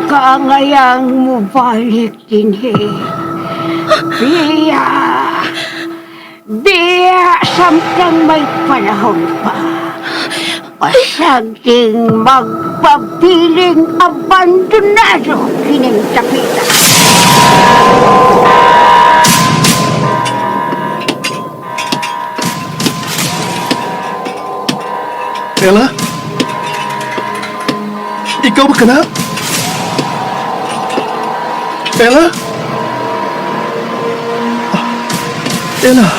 kaangayang mubalik din Biya! Biya! Samtang may panahon pa. Pasaging magpapiling abandonado kining tapita. Ella? Ikaw ba ka na? Ella? Ella?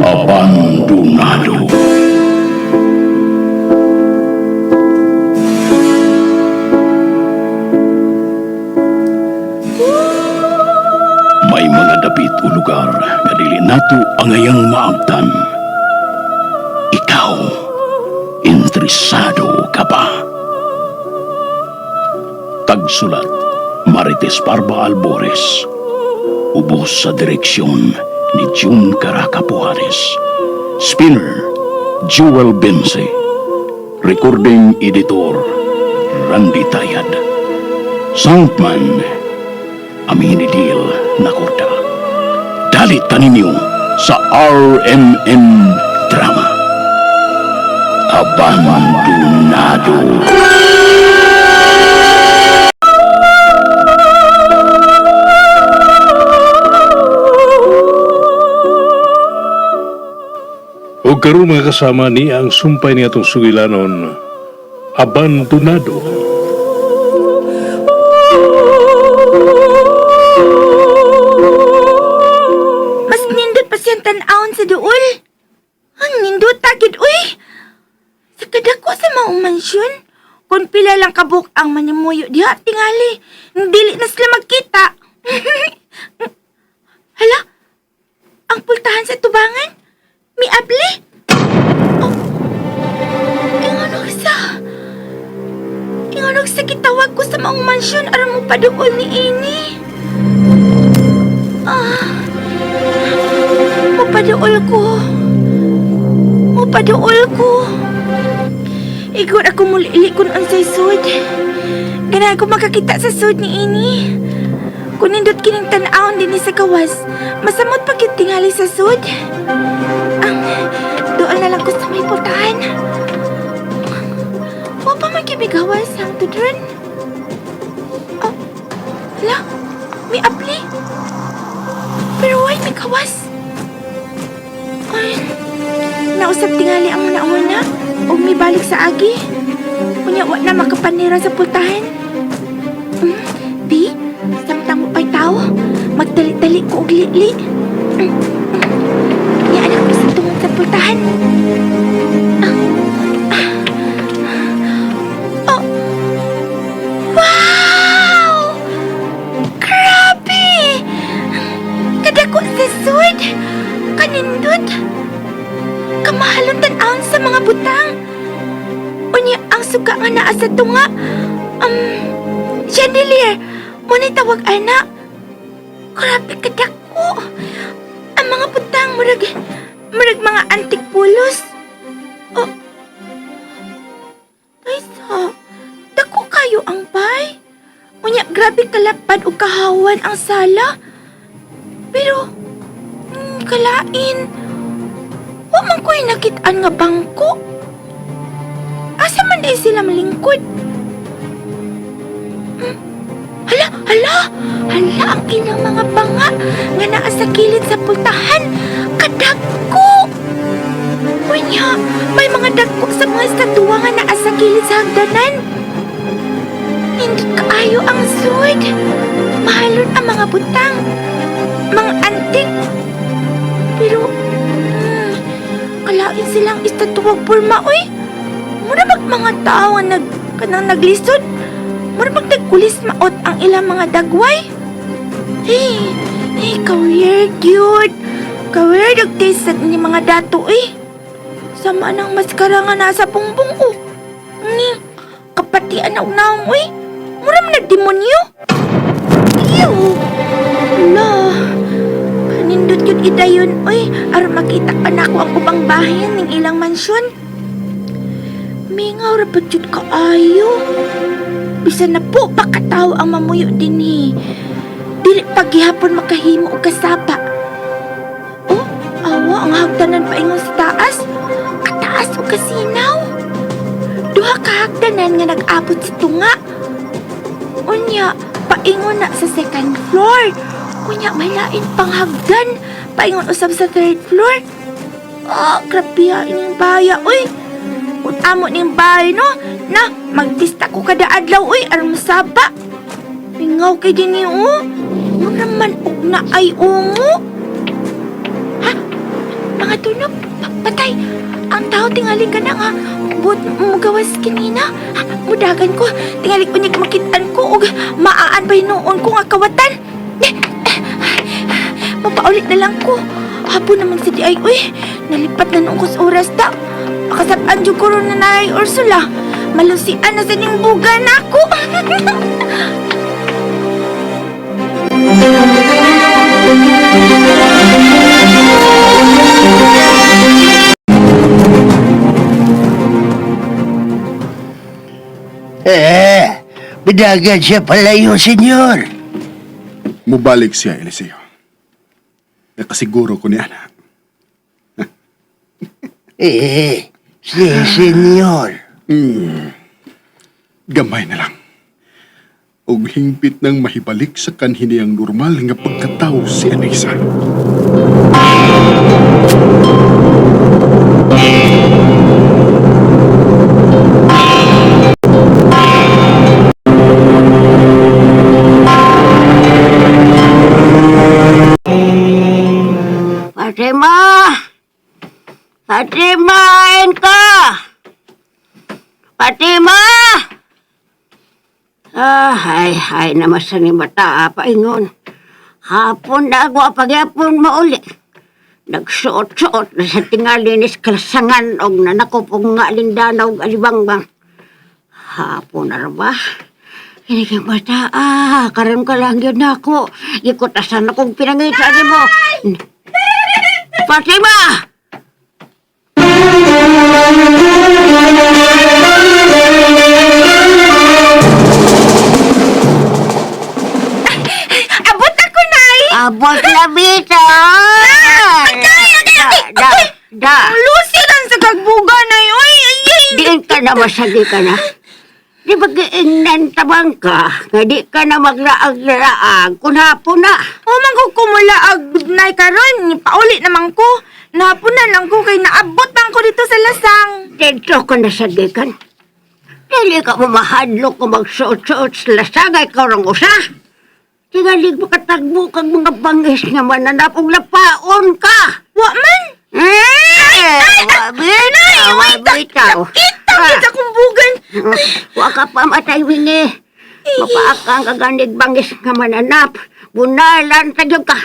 Abandonado. May mga dapit o lugar nga dili nato ang ayang maabtan. Ikaw, interesado ka ba? Tagsulat, Marites Parba Albores. Ubos sa direksyon ni June Caraca Pujares. Spinner, Jewel Bense. Recording Editor, Randy Tayad. Soundman, Aminidil Nakorda. Dalit taninyo sa RMN Drama. Abandonado. O karon mga kasama ni ang sumpay ni atong sugilanon, Abandonado. Mas nindot pa siyang tan-aon sa duol. Ang nindot tagid, uy! Sa kadako sa maong mansyon, kung pila lang kabuk ang manimuyo diha tingali, dili na sila magkita. Hala, ang pultahan sa tubangan, miabli. Oh, inganog sa gitawag ko sa maong mansyon aron mo paduol ni ini. Mupaduol ko. Igor ako mulili kung unsay sud. Ganahan ko makakita sa sud ni ini. Kung nindot kining tan-awon din sa gawas, masamot pa gyud tingali sa sud. Doon na lang ko sa may putahan. Wa pa magkibigawas ang tudron. Oh, hala, may apli. Pero why may gawas? Ay, nausap tingali ang una-una o may balik sa agi. Kunya wa na makapanira sa pultahan. Di, samtang mo pa'y tao, magdali-dali ko og li-li. Yan ako sa tungod sa pultahan. Oh, wow! Grabe! Kadako sa sud! Kanindot! Kamahalon tan-awon sa mga butang. Unya ang suga nga naa sa tunga. Chandelier, mo ni tawag ana. Grabe kadako. Ang mga butang murag mga antik pulos. Oh. Ay sa, dako kayo ang bay. Unya grabe kalapad ug kahawan ang sala. Pero kalain. Wa man ko'y nakit-an nga bangko. Asa man di sila malingkod? Hala, ang ilang mga banga nga naa sa kilid sa pultahan. Kadagko! Unya, may mga dagko sa mga estatwa nga naa sa kilid sa hagdanan. Hindi kaayo ang sud. Mahalon ang mga butang. Mga antik. Pero, kalain silang istatuwag pulma, uy. Mura bag mga tao nga kanang naglisod. Mura bag nagkulis maot ang ilang mga dagway. Hey, ka-weird, cute. Ka-weird ang taste ni mga dato, uy. Sama ng maskara nga nasa pungbong, oh. Kapatian na unahong, uy. Mura man nagdemonyo. Ew. Hala. Kanindot yun dayon, uy, aron makita pa na ako ang ubang bahin ng ilang mansyon. Mingaw ra pa jud kaayo. Bisan na po pakataw ang mamuyo dinhi. Dili paghihapon makahimo og kasapa. Oh, awa ang hagdanan paingon sa taas. Kataas o kasinaw. Duha ka hagdanan nga nag-abot sa tunga. Unya, paingon na sa second floor. Unya, may lain pang hagdan. Paingon usab sa third floor. Grabe ining baya, uy. Kung amo ning bahay, no? Na, magtista ko kada adlaw, uy, aram masaba. Pingaw kay din oh. Mura man og na ay ungo. Ha? Mga tunog, patay. Ang tao tingali ka na nga. But magawas kinina. Ha? Mudagan ko. Tingali ko niya makitaan ko og maaan ba noon ko nga kawatan. Mapaulit na lang ko. Hapon naman sa di ay, uy. Nalipat na noong kus oras ta. Makasabaan dyan ko rin na Nanay Ursula. Malusian na sa nimbugan ako. Bidagan siya palayo, senyor. Mubalik siya, Eliseo. Nakasiguro ko niya na. Si senyor. Gamay na lang. Og hingpit nang mahibalik sa kanhini ang normal nga pagkatao si Anisa. Fatima! Fatima, ayan ka! Fatima! Hay, namasan ni mata, paingon. Hapon na ako, pagyapon mauli. Nagsuot-suot na sa tingalinis kalasangan og nanakopong nga lindanaw og alibangbang. Hapon na ba? Hindi kang mata, karon ka lang yun ako. Ikutasan akong pinangitan mo. Fatima! Abot ako, Nay! Abot na, Bita! Lucy lang sa kagbuga, Nay! Uy, ay! Diin ka na, masagi ka na. Di ba giingnan tabang ka? Nga di ka na maglaag-laag kung hapon na. Kumulaag, Nay, karon. Pauli naman ko. Napunan lang ko kay naabot lang ko dito sa lasang. Dito ka na sagikan. Dili ka mamahadlok kung magsuot-suot sa lasagay ka orang usa. Tingalig mo katagbo kag mga bangis nga mananap og lapaon ka. Wa man. Wabitaw. Kita kong bugan. Wa ka pa matay wingi. Mapaakang kaganig bangis nga mananap. Bunalan tagyog ka.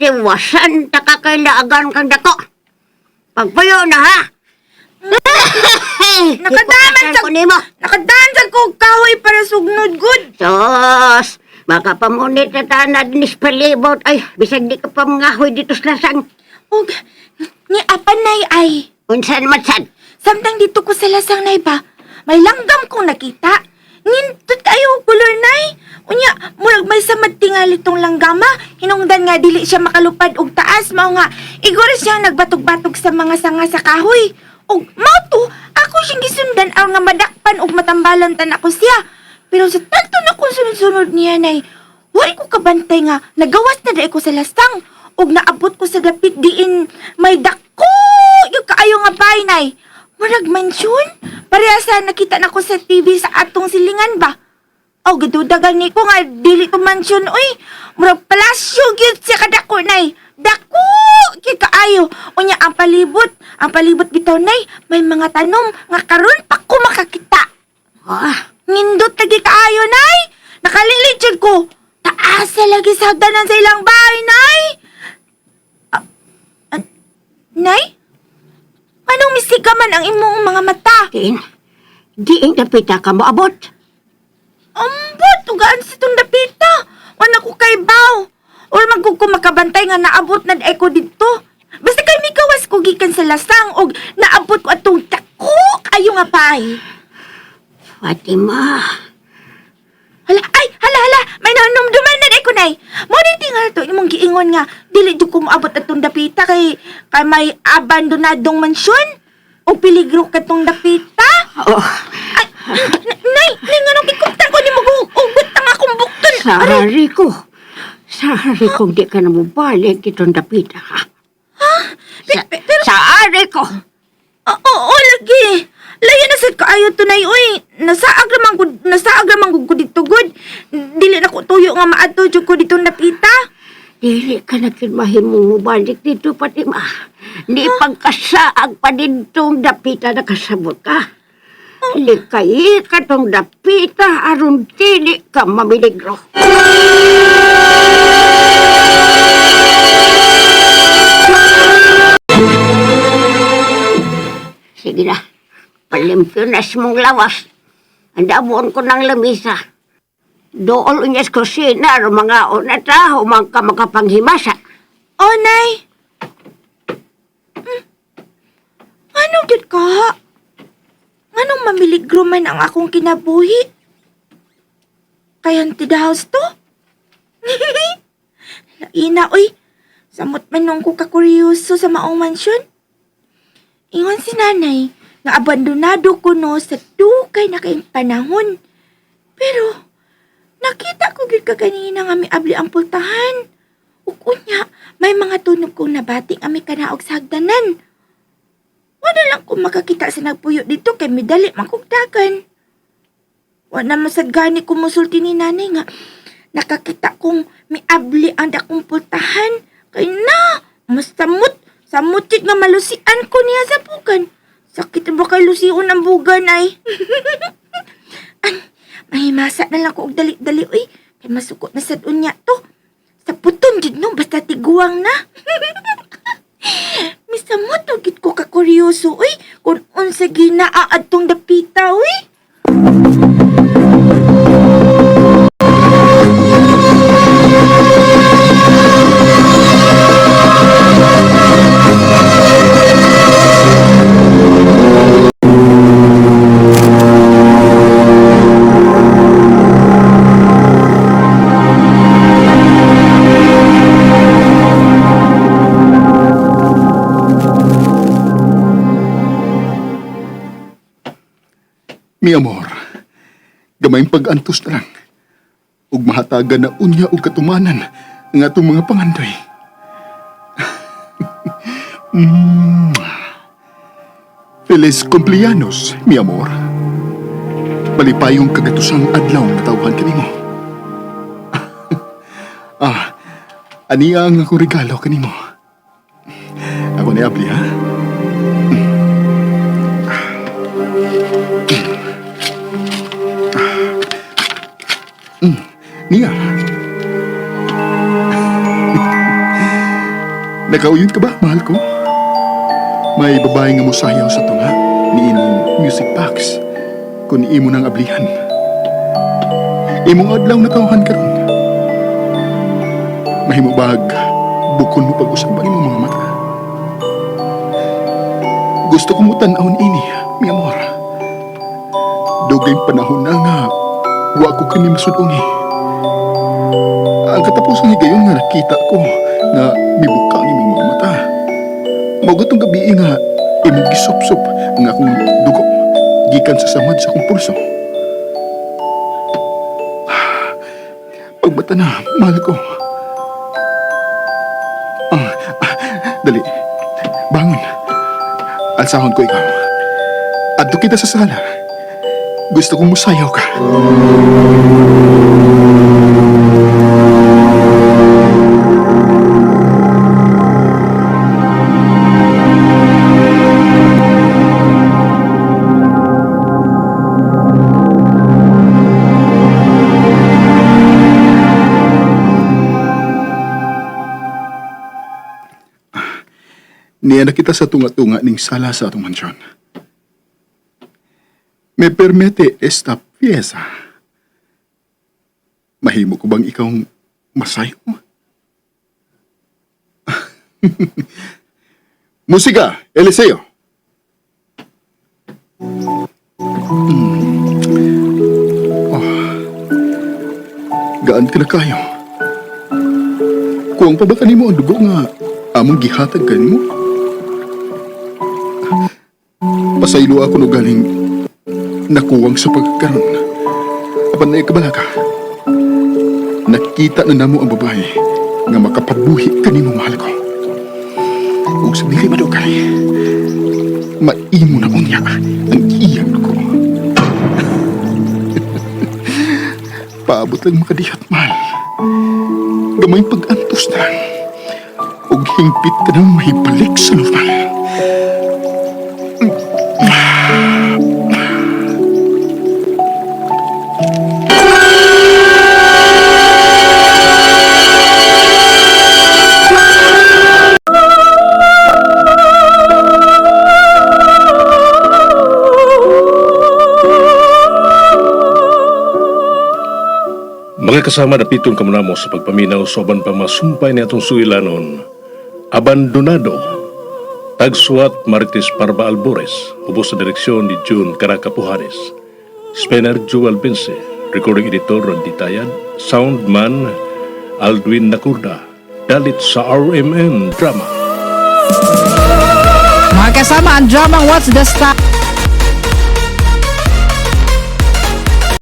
Tiwasan ta ka kay laagan kang dako. Pagpuyo na ha. Nakadaman sa ko kahoy para sugnod good. Sos, baka pamunit na tanad ni palibot. Ay, bisag di ka pa mangahoy dito sa lasang. Og, ni apan, Nay, ay. Unsan matsan? Samtang dito ko sa lasang, Nay, ba? May langgam kong nakita. Nindot kayo, kulor, Nay. Unya, murag may samad tingali tong langgama. Hinungdan nga dili siya makalupad og taas. Mao nga, igor siya nagbatog-batog sa mga sanga sa kahoy. Og, mao to, ako siyang gisundan ang nga madakpan og matambalan tan ako siya. Pero sa tanto na kung sunod-sunod niya, Nay, wari ko kabantay nga, nagawas na dahil ko sa lasang. Og naabot ko sa dapit diin may dako yung kaayo nga bay, Nay. Murag mansyon? Parehasa nakita na ko sa TV sa atong silingan ba? O, gadudagan ni ko nga dili ko mansyon, uy. Murag palasyo gyud siya kadako, Nay. Dako! Kaya kaayo. Unya, ang palibot bitaw, Nay. May mga tanom nga karon pa ko makakita. Nindot lagi kaayo, Nay. Nakalilit jud ko. Taas sa lagi sa hagdanan sa ilang bahay, Nay. Nay? Anong misiga man ang imong mga mata? Diin dapita ka moabot. Ambot, ugaan sa itong dapita. Wala ko kay baw. Or magkukuman makabantay nga naabot na ay ko dito. Basta kay mikawas ko gikan sa lasang og naabot ko atong dako kayo nga pay. Fatima, Hala, may nanumduman na ko nay. Mo din tingal to imong giingon nga dili jud ko moabot atong dapita kay may abandonadong mansyon o peligro katong dapita. oh, Ay, nay, nganong kikuptan ko ni mo ugot ang akong bukton. Sari ko di ka na mabalik itong dapita ka. Sari ko. Oo, lagi. Layan na sad kaayo tunay oy. Nasaag ramang gud ko dito gud. Dili na ko tuyo nga maato jud ko dito napita. Dili ka na kinmahimong mabalik dito, Fatima. Di pagkasaag pa ditong dapita na kasabot ka. Likay ka tong dapita aron dili ka mamiligro. Sige na, palimpyo na sa mong lawas. Andabon ko ng lamisa. Dool unyas kusina o mga onata humang ka makapanghimasa. Oh, nay. Ano gid ka? Anong mamiligro man ang akong kinabuhi? Kayan ti the house to? Laina, oy. Samot man nung ko kakuryoso sa maong mansyon. Ingon si nanay nga abandonado ko no sa dugay na kayong panahon. Pero, nakita ko gid ka kanina nga miabli ang pultahan. Ug unya, may mga tunog kong nabating ami kanaog sa hagdanan. Wala lang kung makakita sa nagpuyo dito kay midali makugdagan. Wala masagani kung musulti ni nanay nga nakakita kong miabli ang dakong pultahan. Kay na, mas samutit nga malusian ko niya sa bugan. Sakit ba kay lusion ang bugan ay? Mahimasa na lang ko og dali-dali oy. Kay masuko na sad unya to. Sa puton jud no basta tiguang na. Misamot gid ko ka kuryoso oy kung unsa ginaa adtong dapita oy. Mi amor, gamayng pag-antos na lang. Ug mahatagan na unya ug katumanan nga atong mga pangandoy. Feliz cumpleaños, mi amor. Palipayong kagatusang adlaw na tawhan kanimo. Aniya ang akong regalo kanimo. Ako ni Abli, ha? Nia. Nakauyod ka ba, mahal ko? May babae nga musayaw sa tunga ni ining music box kung imo nang ablihan. Imong adlaw na tawhan karon. Mahimubag bukon mo pag-usap ang imong mga mata. Gusto kong mutan-aon ini, mi amor. Dugay panahon na nga wa ko kini masudungi. Ang katapusan ni gayon nga nakita ko nga mibuka ang imong mga mata. Maugotong gabi nga imong gisop-sop ang akong dugo gikan sa samad sa akong pulso. Pagbata na, mahal ko. Dali, bangon. Alsahon ko ikaw. Adto kita sa sala. Gusto kong musayaw ka. Niya na kita sa tunga-tunga ning sala sa atong mansyon. Me permite esta pieza. Mahimo ko bang ikaw masayo? Musika, Eliseo. Gaan ka na kayo. Kuwang pa ba kanimo ang dugo nga among gihatag kanimo? Pasaylo ako no galing nakuwang sa pagkaroon. Apan na ikabalaga. Nakita na namo ang babae nga makapabuhi kanimo mahal ko. Ug sa dili madugay, maimo na unya ang iyang dugo. Paabot lang makadiyat, mahal. Gamay pag-antos na lang. Ug hingpit ka nang mahibalik sa normal. Mga kasama dapitong kamunamo sa pagpaminaw sa uban pa masumpay ni atong suilanon, Abandonado, tagsuat Marites Parba Albores, ubos sa direksyon ni June Caraca Pujares, Spener Joel Bense, recording editor Randy Tayad, soundman Aldwin Nakurda, dalit sa RMN Drama. Mga kasama, ang dramang What's the Stop